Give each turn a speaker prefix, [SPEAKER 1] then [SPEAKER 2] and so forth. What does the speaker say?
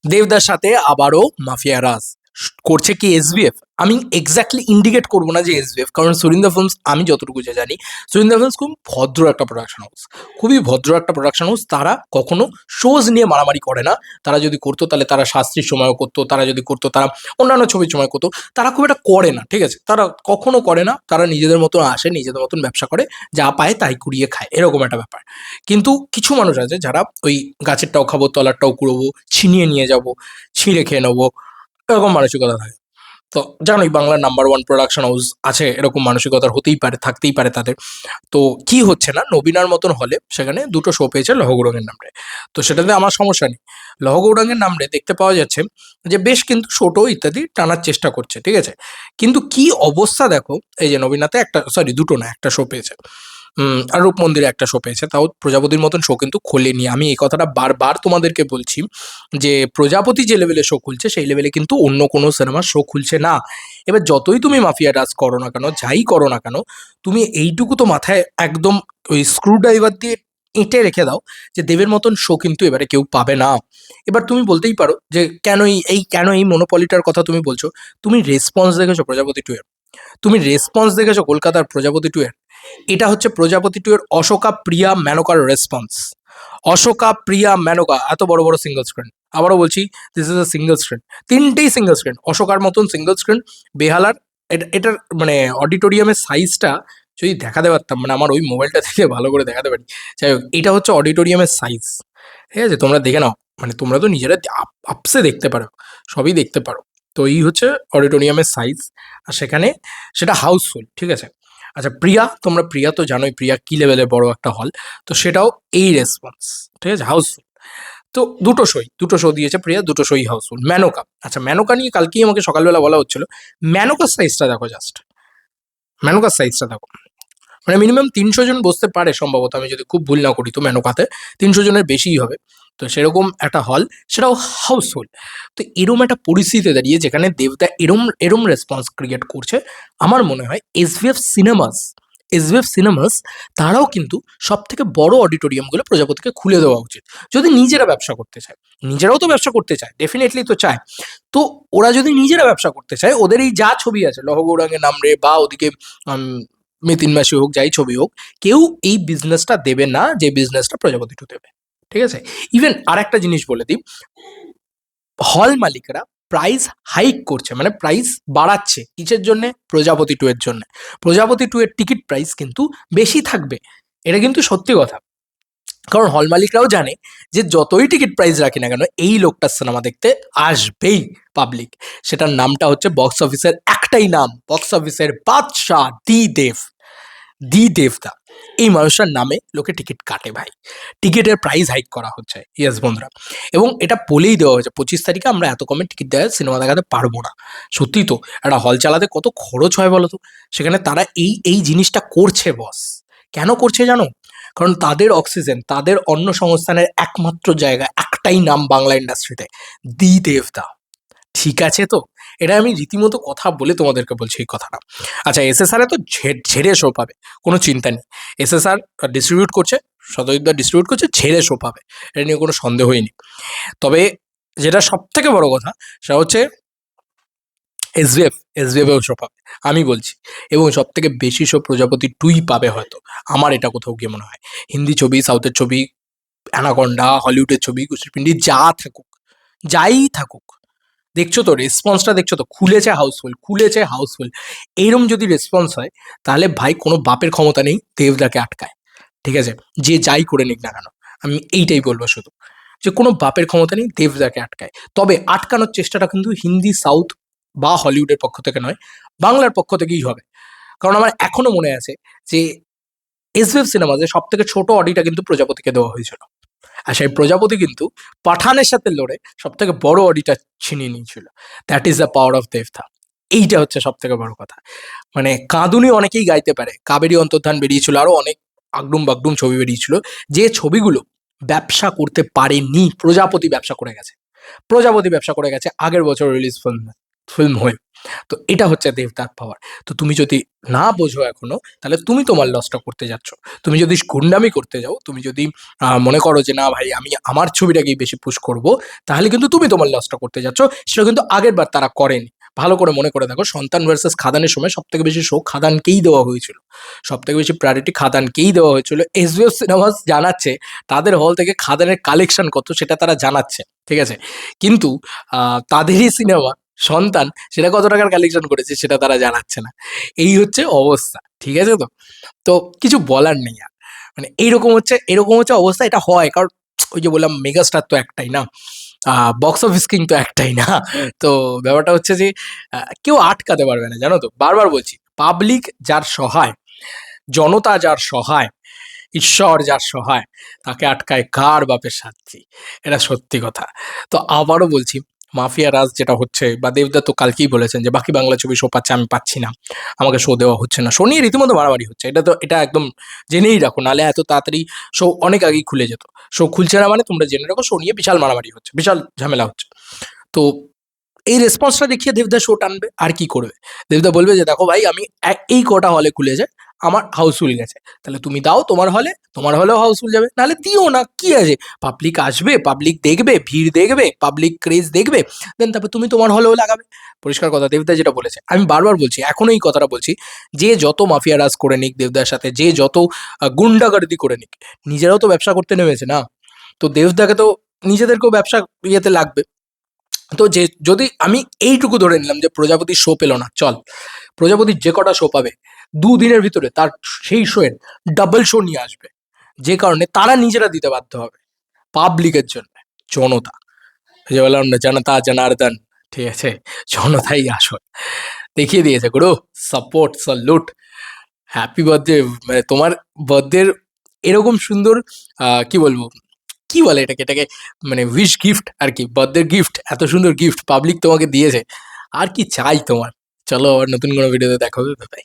[SPEAKER 1] দেবদার সাথে আবারও মাফিয়া রাজ করছে কি এসবিএফ। আমি এক্স্যাক্টলি ইন্ডিকেট করবো না যে এসবিএফ, কারণ সুরিন্দর ফিল্মস আমি যতটুকু যে জানি সুরিন্দর ফিল্মস খুব ভদ্র একটা প্রোডাকশন হাউস, খুবই ভদ্র একটা প্রোডাকশন হাউস। তারা কখনো শোজ নিয়ে মারামারি করে না। তারা যদি করতো তাহলে তারা শাস্ত্রীর সময়ও করতো, তারা যদি করতো তারা অন্যান্য ছবির সময় করতো। তারা খুব একটা করে না, ঠিক আছে, তারা কখনো করে না। তারা নিজেদের মতো আসে, নিজেদের মতন ব্যবসা করে, যা পায় তাই কুড়িয়ে খায়, এরকম একটা ব্যাপার। কিন্তু কিছু মানুষ আছে যারা ওই গাছেরটাও খাবো, তলারটাও কুড়োবো, ছিনিয়ে নিয়ে যাবো, ছিঁড়ে খেয়ে নেবো, এরকম মানসিকতা থাকে। তো জানোই বাংলার নাম্বার ওয়ান প্রোডাকশন হাউস আছে, এরকম মানসিকতার হতেই পারে, থাকতেই পারে তাদের। তো কি হচ্ছে না, নবীনার মতন হলে সেখানে দুটো শো পেয়েছে লহগৌরঙ্গের নামে। তো সেটাতে আমার সমস্যা নেই। লহগৌরঙ্গের নামে দেখতে পাওয়া যাচ্ছে যে বেশ কিন্তু ছোট ইত্যাদি টানার চেষ্টা করছে, ঠিক আছে। কিন্তু কি অবস্থা দেখো, এই যে নবীনাতে একটা, সরি দুটো না, একটা শো পেয়েছে। আর রূপ মন্দিরে একটা শো পেয়েছে, তাও প্রজাপতির মতন শো কিন্তু খোলেনি। আমি এই কথাটা বারবার তোমাদেরকে বলছি যে প্রজাপতি যে লেভেলে শো খুলছে সেই লেভেলে কিন্তু অন্য কোনো সিনেমার শো খুলছে না। এবার যতই তুমি মাফিয়া রাজ করো না কেন, যাই করো না কেন, তুমি এইটুকু তো মাথায় একদম ওই স্ক্রু ড্রাইভার দিয়ে এঁটে রেখে দাও যে দেবের মতন শো কিন্তু এবারে কেউ পাবে না। এবার তুমি বলতেই পারো যে কেন এই মনোপলিটার কথা তুমি বলছো। তুমি রেসপন্স দেখেছো প্রজাপতি টু এর? তুমি রেসপন্স দেখেছো কলকাতার প্রজাপতি টু এর? এটা হচ্ছে প্রজাপতি টু এর অশোকা প্রিয়া মেনকার রেসপন্স। অশোকা প্রিয়া মেনকা এত বড় বড় সিঙ্গল স্ক্রিন, আবারও বলছি, this is a single screen, তিনটেই সিঙ্গল স্ক্রিন, অশোকার মতন সিঙ্গল স্ক্রিন। বেহালার এটার মানে অডিটোরিয়ামের সাইজটা যদি দেখাতে পারতাম, মানে আমার ওই মোবাইলটা থেকে ভালো করে দেখাতে পারি। যাই হোক, এটা হচ্ছে অডিটোরিয়ামের সাইজ, ঠিক আছে, তোমরা দেখে নাও। মানে তোমরা তো নিজেরা আপসে দেখতে পারো, সবই দেখতে পারো। তো এই হচ্ছে অডিটোরিয়ামের সাইজ, আর সেখানে সেটা হাউসফুল, ঠিক আছে। আচ্ছা প্রিয়া, তোমরা প্রিয়া তো জানোই প্রিয়া কি লেভেলের বড় একটা হল। তো সেটাও এই রেসপন্স, ঠিক আছে, হাউসফুল। তো দুটো শো দিয়েছে প্রিয়া, দুটো শোই হাউসফুল। মেনকা, আচ্ছা মেনকা নিয়ে কালকেই আমাকে সকালবেলা বলা হচ্ছিল, মেনকার সাইজটা দেখো, জাস্ট মেনকার সাইজটা দেখো। মানে মিনিমাম 300 জন বসতে পারে সম্ভবত, আমি যদি খুব ভুল না করি তো মেনকাতে 300 জনের বেশিই হবে। তো সেরকম একটা হল, সেটাও হাউসফুল। তো এরম একটা পরিস্থিতিতে দাঁড়িয়ে যেখানে দেবদা এরম এরম রেসপন্স ক্রিয়েট করছে, আমার মনে হয় এসভিএফ সিনেমাস তারাও কিন্তু সব থেকে বড় অডিটোরিয়ামগুলো প্রজাপতিকে খুলে দেওয়া উচিত, যদি নিজেরা ব্যবসা করতে চায়। নিজেরাও তো ব্যবসা করতে চায়, ডেফিনেটলি তো চায়। তো ওরা যদি নিজেরা ব্যবসা করতে চায়, ওদের এই যা ছবি আছে লহগৌরাঙ্গের নাম রে, বা ওদিকে মিতিন মাসি হোক, যাই ছবি হোক, কেউ এই বিজনেসটা দেবে না যে বিজনেসটা প্রজাপতি টু দেবে, ঠিক আছে। ইভেন আর একটা জিনিস বলে দিই, হল মালিকরা প্রাইস হাইক করছে, মানে প্রাইস বাড়াচ্ছে কিসের জন্য? প্রজাপতি টু এর জন্য। প্রজাপতি টু এর টিকিট প্রাইস কিন্তু বেশি থাকবে, এটা কিন্তু সত্যি কথা। কারণ হল মালিকরাও জানে যে যতই টিকিট প্রাইস রাখি না কেন, এই লোকটার সিনেমা দেখতে আসবেই পাবলিক। সেটার নামটা হচ্ছে বক্স অফিসের একটাই নাম, বক্স অফিসের বাদশাহ দি দেবদা। এই মানুষটার নামে লোকে টিকিট কাটে ভাই, টিকিটের প্রাইস হাইক করা হচ্ছে, ইয়েস বন্ধুরা। এবং এটা বলেই দেওয়া হয়েছে 25 তারিখে আমরা এত কমে টিকিট দেওয়া সিনেমা দেখাতে পারবো না। সত্যি তো, একটা হল চালাতে কত খরচ হয় বলো তো। সেখানে তারা এই এই জিনিসটা করছে বস। কেন করছে জানো? কারণ তাদের অক্সিজেন, তাদের অন্ন সংস্থানের একমাত্র জায়গা, একটাই নাম বাংলা ইন্ডাস্ট্রিতে, দি দেবদা। ঠিক আছে তো, এটা আমি রীতিমতো কথা বলে তোমাদেরকে বলছি এই কথাটা। আচ্ছা এসএসআর এ তো ঝেড়ে শো পাবে, কোনো চিন্তা নেই। এসএসআর ডিস্ট্রিবিউট করছে, সদয়দা ডিস্ট্রিবিউট করছে, ঝেড়ে শো পাবে, এটা নিয়ে কোনো সন্দেহই নেই। তবে যেটা সব থেকে বড় কথা, সেটা হচ্ছে এসভিএফেও শো পাবে, আমি বলছি। এবং সব থেকে বেশি শো প্রজাপতি টুই পাবে হয়তো, আমার এটা কোথাও গিয়ে মনে হয়। হিন্দি ছবি, সাউথের ছবি, অ্যানাকন্ডা, হলিউডের ছবি, কুচিরপিন্ডি যা থাকুক, যাই থাকুক, দেখছো তো রেসপন্সটা, দেখছো তো, খুলেছে হাউসফুল। এইরকম যদি রেসপন্স হয়, তাহলে ভাই কোনো বাপের ক্ষমতা নেই দেবদাকে আটকায়, ঠিক আছে, যে যাই করে নিক না কেন। আমি এইটাই বলবো শুধু, যে কোনো বাপের ক্ষমতা নেই দেবদাকে আটকায়। তবে আটকানোর চেষ্টাটা কিন্তু হিন্দি, সাউথ বা হলিউডের পক্ষ থেকে নয়, বাংলার পক্ষ থেকেই হবে। কারণ আমার এখনো মনে আছে যে এসভিএফ সিনেমাতে সব থেকে ছোট অডিটা কিন্তু প্রজাপতিকে দেওয়া হয়েছিল, আর সেই প্রজাপতি কিন্তু পাঠানের সাথে লড়ে সব থেকে বড় অডিটা ছিনিয়ে নিয়েছিল। That is the power of দেবতা। এইটা হচ্ছে সব থেকে বড় কথা। মানে কাঁদুনি অনেকেই গাইতে পারে, কাবেরী অন্তর্ধান বেরিয়েছিল, আরো অনেক আগডুম বাগডুম ছবি বেরিয়েছিল, যে ছবিগুলো ব্যবসা করতে পারেনি, প্রজাপতি ব্যবসা করে গেছে। আগের বছর রিলিজ ফিল্ম ফিল্ম হয়ে। তো এটা হচ্ছে দেবদার পাওয়ার। তো তুমি যদি না বোঝো এখনো, তাহলে তুমি তোমার লসটা করতে যাচ্ছ। তুমি যদি গুন্ডামি করতে যাও, তুমি যদি মনে করো যে না ভাই আমি আমার ছবিটাকেই বেশি পুশ করব, তাহলে কিন্তু তুমি তোমার লসটা করতে যাচ্ছ। সেটা কিন্তু আগেরবার তারা করেনি। ভালো করে মনে করে দেখো, সন্তান ভার্সাস খাদানের সময় সবথেকে বেশি শো খাদানকেই দেওয়া হয়েছিল। সবথেকে বেশি প্রায়োরিটি খাদানকেই দেওয়া হয়েছিল। এসবিএফ সিনেমাস জানাচ্ছে তাদের হল থেকে খাদানের কালেকশন কত সেটা তারা জানাচ্ছে। ঠিক আছে? কিন্তু তাদেরই সিনেমা সন্তান সেটা কত টাকার কালেকশন করেছে সেটা তারা জানাচ্ছে না। এই হচ্ছে অবস্থা। ঠিক আছে তো? তো কিছু বলার নেই আর। মানে এরকম হচ্ছে অবস্থা। এটা হয় কারণ ওই যে বললাম মেগাস্টার তো একটাই না। বক্স অফিস কিং তো একটাই না। তো ব্যাপারটা হচ্ছে যে কেউ আটকাতে পারবে না, জানো তো? বারবার বলছি, পাবলিক যার সহায়, জনতা যার সহায়, ঈশ্বর যার সহায়, তাকে আটকায় কার বাপের সাথী। এটা সত্যি কথা। তো আবারও বলছি, মাফিয়া রাজ যেটা হচ্ছে, বা দেবদা তো কালকেই বলেছেন যে বাকি বাংলা ছবি শো পাচ্ছে, আমি পাচ্ছি না, আমাকে শো দেওয়া হচ্ছে না। শো নিয়ে রীতিমতো মারামারি হচ্ছে। এটা একদম জেনেই রাখো, নাহলে এত তাড়াতাড়ি শো অনেক আগেই খুলে যেত। শো খুলছে না মানে তোমরা জেনে রাখো, শো নিয়ে বিশাল মারামারি হচ্ছে, বিশাল ঝামেলা হচ্ছে। তো এই রেসপন্সটা দেখিয়ে দেবদা শো টানবে। আর কি করবে? দেবদা বলবে যে দেখো ভাই, আমি এই কটা হলে খুলেছে, আমার হাউসফুল গেছে। তাহলে তুমি দাও তোমার হলে, তোমার হলেও হাউসফুল যাবে। নাহলে দিও না, কি আছে? পাবলিক আসবে, পাবলিক দেখবে, ভিড় দেখবে, পাবলিক ক্রেজ দেখবে, দেন তারপর তুমি তোমার হলেও লাগাবে। পরিষ্কার কথা, দেবদা যেটা বলেছে, আমি বারবার বলছি, এখনো এই কথাটা বলছি, যে যত মাফিয়া রাজ করে নিক দেবদার সাথে, যে যত গুন্ডাগার্দি করে নিক, নিজেরাও তো ব্যবসা করতে নেমেছে না? তো দেবদাকে তো নিজেদেরকেও ব্যবসা ইয়েতে লাগবে। তো যে যদি আমি এইটুকু ধরে নিলাম যে প্রজাপতি শো পেল না, চল, প্রজাপতির যে কটা শো পাবে, দুদিনের ভিতরে তার সেই শো এর ডাবল শো নিয়ে আসবে। যে কারণে তারা নিজেরা দিতে বাধ্য হবে পাবলিকের জন্য। জনতা, ওই যে বললাম না, জনতা জনার্দন, ঠিক আছে? জনতাই আসল। দেখিয়ে দিয়েছে গুরু। Support, salute, happy birthday. মানে তোমার বার্থডের এরকম সুন্দর কি বলবো, কি বলে এটাকে মানে উইশ গিফট আর কি, বার্থডে গিফট, এত সুন্দর গিফট পাবলিক তোমাকে দিয়েছে। আর কি চাই তোমার? চলো আবার নতুন কোনো ভিডিওতে দেখা হবে। বাই।